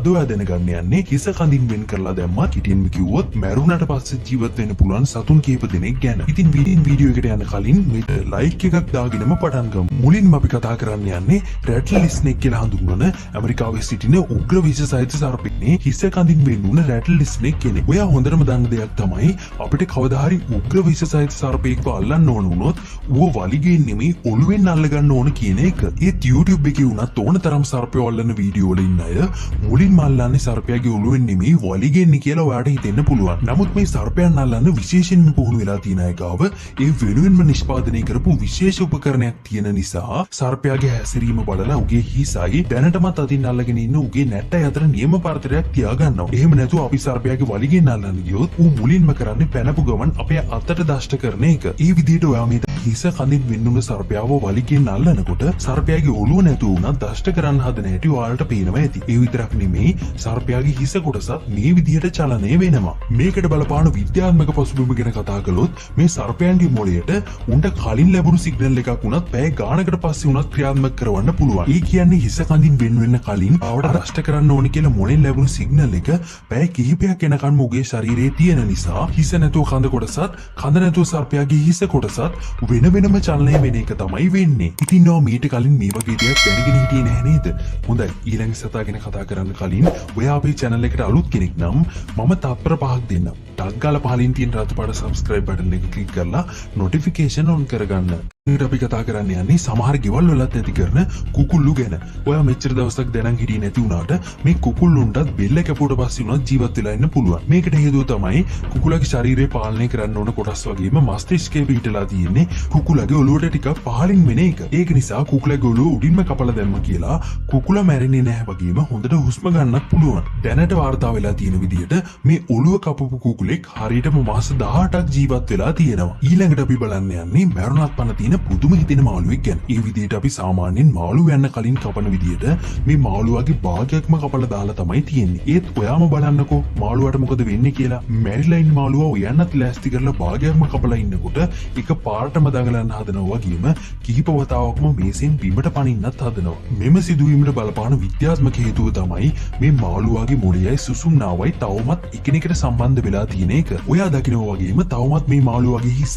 ඔයා දැනගන්න යන්නේ හිස කඳින් වෙන් කරලා දැම්මත් කිටියෙන්ම කිව්වොත් මැරුණට පස්සේ ජීවත් වෙන්න පුළුවන් සතුන් කීප දෙනෙක් ගැන. ඉතින් වීඩියෝ එකට යන්න කලින් මේක ලයික් එකක් දාගෙනම පටන් ගමු. මුලින්ම අපි කතා කරන්න යන්නේ රැට්ල් ස්නේක් කියලා හඳුන්වන ඇමරිකාවේ සිටින උග්‍ර විෂ සහිත සර්පෙක්නේ හිස කඳින් වෙන් වුණ රැට්ල් ස්නේක් කෙනෙක්. ඔයා හොඳටම දන්න දෙයක් තමයි අපිට කවදා හරි උග්‍ර විෂ සහිත සර්පෙක්ව අල්ලන්න ඕන වුණොත් ඌව වලිගෙන් නෙමෙයි ඔළුවෙන් අල්ල ගන්න ඕන කියන එක. ඒත් YouTube එකේ උනත් ඕන තරම් සර්පයෝ අල්ලන වීඩියෝ වල ඉන්න අය මුලින්ම අල්ලන්නේ සර්පයාගේ ඔළුවෙන් නෙමෙයි වලිගෙන් කියලා ඔයාට හිතෙන්න පුළුවන්. නමුත් මේ සර්පයන් අල්ලන්න විශේෂයෙන්ම පුහුණු වෙලා තියෙන අය ගාව ඒ වෙනුවෙන්ම නිෂ්පාදනය කරපු විශේෂ උපකරණයක් තියෙන නිසා සර්පයාගේ හැසිරීම බලලා උගේ හිසයි දැනටමත් අතින් අල්ලගෙන ඉන්න උගේ නැට්ටයි අතර නියම පරතරයක් තියාගන්නවා. එහෙම නැතුව අපි සර්පයාගේ වලිගෙන් අල්ලන්න ගියොත් ඌ මුලින්ම කරන්නේ පැනපු ගමන් අපේ අතට දෂ්ට කරන එක. ඒ විදිහට ඔයා මේ හිස කඳින් වෙන්නුන සර්පයාව වලිගෙන් අල්ලනකොට සර්පයාගේ ඔළුව නැතුව උනත් දෂ්ට කරන්න හදන හැටි ඔයාලට පේනවා ඇති. ඒ විතරක් නෙමෙයි සර්පයාගේ හිස කොටසත් මේ විදිහට චලනය වෙනවා. මේකට බලපාන විද්‍යාත්මක පසුබිම ගැන කතා කළොත් මේ සර්පයන්ගේ මොළයට උන්ට කලින් ලැබුණු සිග්නල් එකක් උනත් පැය ගානකට පස්සේ උනත් ක්‍රියාත්මක කරවන්න පුළුවන්. ඒ කියන්නේ හිස කඳින් වෙන් වෙන්න කලින් ආවට දෂ්ට කරන්න ඕනේ කියලා මොළෙන් ලැබුණු සිග්නල් එක පැය කිහිපයක් යනකම් උගේ ශරීරයේ තියෙන නිසා හිස නැතුව කඳ කොටසත් කඳ නැතුව සර්පයාගේ හිස කොටසත් වෙන වෙනම චලනය වෙන එක තමයි වෙන්නේ. ඉතින් නෝ මීට කලින් මේ වගේ දෙයක් දැනගෙන හිටියේ නැහැ නේද? හොඳයි ඊළඟ සතා ගැන කතා කරන්න කලින් ඔයා අපේ channel එකට අලුත් කෙනෙක් නම් මම තත්පර 5ක් දෙන්නම්. ටග් ගාලා පහලින් තියෙන රතු පාට subscribe button එක click කරලා notification on කරගන්න. ඊට අපි කතා කරන්න යන්නේ සමහර ගෙවල් වලත් ඇති කරන කුකුල්ලු ගැන. ඔයා මෙච්චර දවසක් දැනන් හිටියේ නැති වුණාට මේ කුකුල්ලුන්ටත් බෙල්ල කැපුවට පස්සේ උනත් ජීවත් වෙලා ඉන්න පුළුවන්. මේකට හේතුව තමයි කුකුලගේ ශරීරය පාලනය කරන්න ඕන කොටස් වගේම මස්තිෂ්කයේ පිහිටලා තියෙන්නේ කුකුලගේ ඔළුවට ටිකක් පහලින් වෙන එක. ඒක නිසා කුකුලගේ ඔළුව උඩින්ම කපලා දැම්ම කියලා කුකුලා මැරෙන්නේ නැහැ වගේම හොඳට හුස්ම ගන්නත් පුළුවන්. දැනට වාර්තා වෙලා තියෙන විදිහට මේ ඔළුව කපපු කුකුලෙක් හරියටම මාස 18ක් ජීවත් වෙලා තියෙනවා. ඊළඟට අපි බලන්න යන්නේ මැරුණත් පණ තියෙන පුදුම හිතෙන මාළුවෙක් ගැන. ඒ විදිහට අපි සාමාන්‍යයෙන් මාළු යන්න කලින් කපන විදිහට මේ මාළුවාගේ භාගයක්ම කපලා දාලා තමයි තියෙන්නේ. ඒත් ඔයාම බලන්නකෝ මාළුවාට මොකද වෙන්නේ කියලා. මැරිලා ඉන්න මාළුවා උයන්නත් ලෑස්ති කරලා භාගයක්ම කපලා ඉන්නකොට එක පාරටම දඟලන්න හදනවා වගේම කිහිප වතාවක්ම මේසෙන් බිමට පනින්නත් හදනවා. මෙම සිදුවීමට බලපාන විද්‍යාත්මක හේතුව තමයි මේ මාළුවාගේ මොළයයි සුසුම්නාවයි තවමත් එකිනෙකට සම්බන්ධ වෙලා තියෙන එක. ඔයා දකිනවා වගේම තවමත් මේ මාළුවාගේ හිස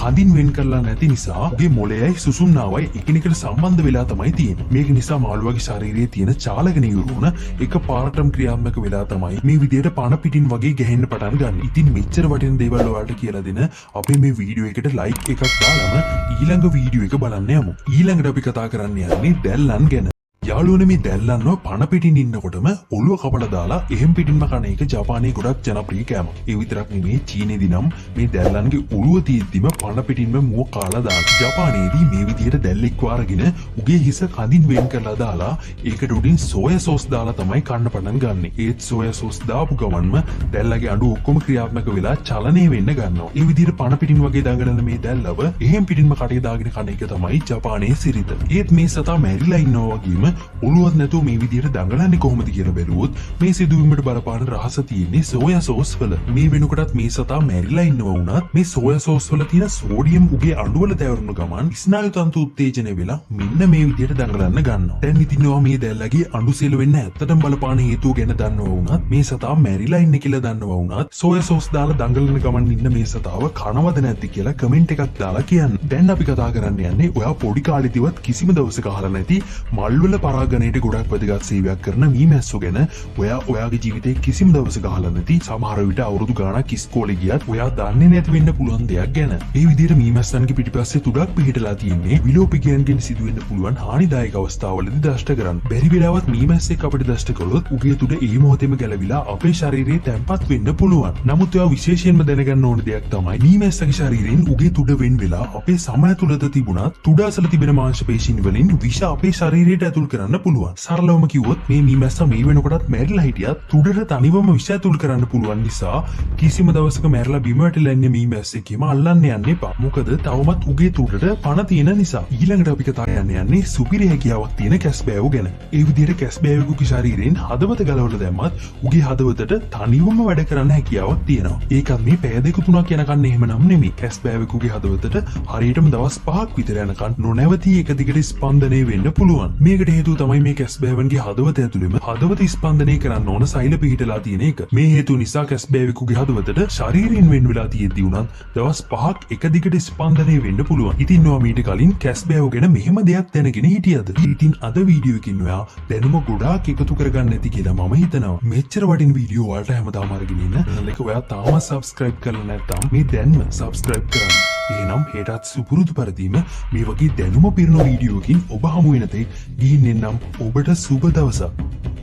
කඳින් වෙන් කරලා නැති නිසා මොළයයි සුසුම්නාවයි එකිනෙකට සම්බන්ධ වෙලා තමයි තියෙන්නේ. මේක නිසා මාළුවාගේ ශරීරයේ තියෙන චාලක නියුරෝන එක පාරටම ක්‍රියාත්මක වෙලා තමයි මේ විදිහට පණ පිටින් වගේ ගැහෙන්න පටන් ගන්න. ඉතින් මෙච්චර වටින දේවල් ඔයාලට කියලා දෙන අපි මේ වීඩියෝ එකට ලයික් එකක් දාලම ඊළඟ වීඩියෝ එක බලන්න යමු. ඊළඟට අපි කතා කරන්න යන්නේ දැල්ලන් ගැන. යාළුවනේ මේ දැල්ලන්ව පණ පිටින් ඉන්නකොටම ඔළුව කපලා දාලා එහෙම් පිටින්ම කන එක ජපානයේ ගොඩක් ජනප්‍රිය කෑමක්. ඒ විතරක් නෙමෙයි චීනේදී නම් මේ දැල්ලන්ගේ ඔළුව තියෙද්දිම පණ පිටින්ම මුව කාලා දානවා. ජපානයේදී මේ විදිහට දැල්ලෙක් වාරගෙන උගේ හිස කඳින් වෙන් කරලා දාලා ඒකට උඩින් සෝයා සෝස් දාලා තමයි කන්න පටන් ගන්නෙ. ඒත් සෝයා සෝස් දාපු ගමන්ම දැල්ලගේ අඬු ඔක්කොම ක්‍රියාත්මක වෙලා චලනය වෙන්න ගන්නවා. ඒ විදිහට පණ පිටින් වගේ දඟලන මේ දැල්ලව එහෙම් පිටින්ම කටේ දාගෙන කන එක තමයි ජපානයේ සිරිත. ඒත් මේ සතා මැරිලා ඉන්නවා වගේම ඔළුවත් නැතුව මේ විදිහට දඟලන්නේ කොහොමද කියලා බැලුවොත් මේ සිදුවීමට බලපාන රහස තියෙන්නේ සෝයා සෝස් වල. මේ වෙනකොටත් මේ සතා මැරිලා ඉන්නවා වුණත් මේ සෝයා සෝස් වල තියෙන සෝඩියම් උගේ අඬුවල තැවරුණු ගමන් ස්නායු තන්තු උත්තේජනය වෙලා මෙන්න මේ විදිහට දඟලන්න ගන්නවා. දැන් ඉතින් මේ දැල්ලගේ අඬු සෙල වෙන්න ඇත්තටම බලපාන හේතුව ගැන දන්නවා වුණත් මේ සතා මැරිලා ඉන්නේ කියලා දන්නවා වුණත් සෝයා සෝස් දාලා දඟලන ගමන් ඉන්න මේ සතාව කනවද නැද්ද කියලා කමෙන්ට් එකක් දාලා කියන්න. දැන් අපි කතා කරන්න යන්නේ ඔයා පොඩි කාලේදීවත් කිසිම දවසක අහලා නැති මල්වල පරාගනයට ගොඩක් වැදගත් සේවයක් කරන මීමැස්සෝ ගැන. ඔයාගේ ජීවිතේ කිසිම දවසක අහලා නැති සමහර විට අවුරුදු ගාණක් ඉස්කෝලේ ගියත් ඔයා දන්නේ නැති වෙන්න පුළුවන් දෙයක් ගැන. මේ විදිහට මීමැස්සන්ගේ පිටිපස්සේ තුඩක් පිහිටලා තියෙන්නේ විලෝපිකයන්ගෙන් සිදුවෙන්න පුළුවන් හානිදායක අවස්ථාවලදී දෂ්ට කරන්න. බැරි වෙලාවත් මීමැස්සෙක් අපිට දෂ්ට කළොත් උගේ තුඩ ඒ මොහොතේම ගැලවිලා අපේ ශරීරයේ තැම්පත් වෙන්න පුළුවන්. නමුත් ඔයා විශේෂයෙන්ම දැනගන්න ඕන දෙයක් තමයි මීමැස්සගේ ශරීරයෙන් උගේ තුඩ වෙන් වෙලා අපේ සමය තුලද තිබුණත් තුඩ අසල තිබෙන මාංශ පේශීන් වලින් විෂ අපේ ශරීරයට ඇතුල් කරන්න පුළුවන්. සරලවම කිව්වොත් මේ මීමැස්සා මේ වෙනකොටත් මැරිලා හිටියත් තුඩට තනිවම විෂ ඇතුල් කරන්න පුළුවන් නිසා කිසිම දවසක මැරලා බිම වැටිලා ඉන්න මීමැස්සෙක්ම අල්ලන්න යන්න එපා. මොකද තවමත් උගේ තුඩට පණ තියෙන නිසා. ඊළඟට අපි කතා කරන්න යන්නේ සුපිරි හැකියාවක් තියෙන කැස්බෑවෝ ගැන. ඒ විදිහට කැස්බෑවෙකුගේ ශරීරයෙන් හදවත ගලවලා දැම්මත් උගේ හදවතට තනිවම වැඩ කරන්න හැකියාවක් තියෙනවා. ඒකත් මේ පැය දෙක තුනක් යනකන් එහෙම නම් නෙමෙයි. කැස්බෑවෙකුගේ හදවතට හරියටම දවස් 5ක් විතර යනකන් නොනැවතී එක දිගට ස්පන්දනය වෙන්න පුළුවන්. මේකට හේතුව තමයි මේ කැස්බෑවන්ගේ හදවත ඇතුළෙම හදවත ස්පන්දනය කරන්න ඕන සෛල පිහිටලා තියෙන එක. මේ හේතුව නිසා කැස්බෑවෙකුගේ හදවතට ශරීරයෙන් වෙන් වෙලා තියෙද්දී උනත් දවස් 5ක් එක දිගට ස්පන්දනය වෙන්න පුළුවන්. ඉතින් ඔයා මීට කලින් කැස්බෑව ගැන මෙහෙම දෙයක් දැනගෙන හිටියද? ඉතින් අද වීඩියෝ එකකින් ඔයා දැනුම ගොඩාක් එකතු කරගන්න ඇති කියලා මම හිතනවා. මෙච්චර වටින වීඩියෝ වලට හැමදාම අරගෙන ඉන්න channel එක ඔයා තාම subscribe කරලා නැත්නම් මේ දැන්ම subscribe කරන්න. එහෙනම් හෙටත් සුපුරුදු පරිදිම මේ වගේ දැනුම පිරෙන වීඩියෝකින් ඔබ හමු වෙනතේ ගිහින් එන්නම්. ඔබට සුබ දවසක්.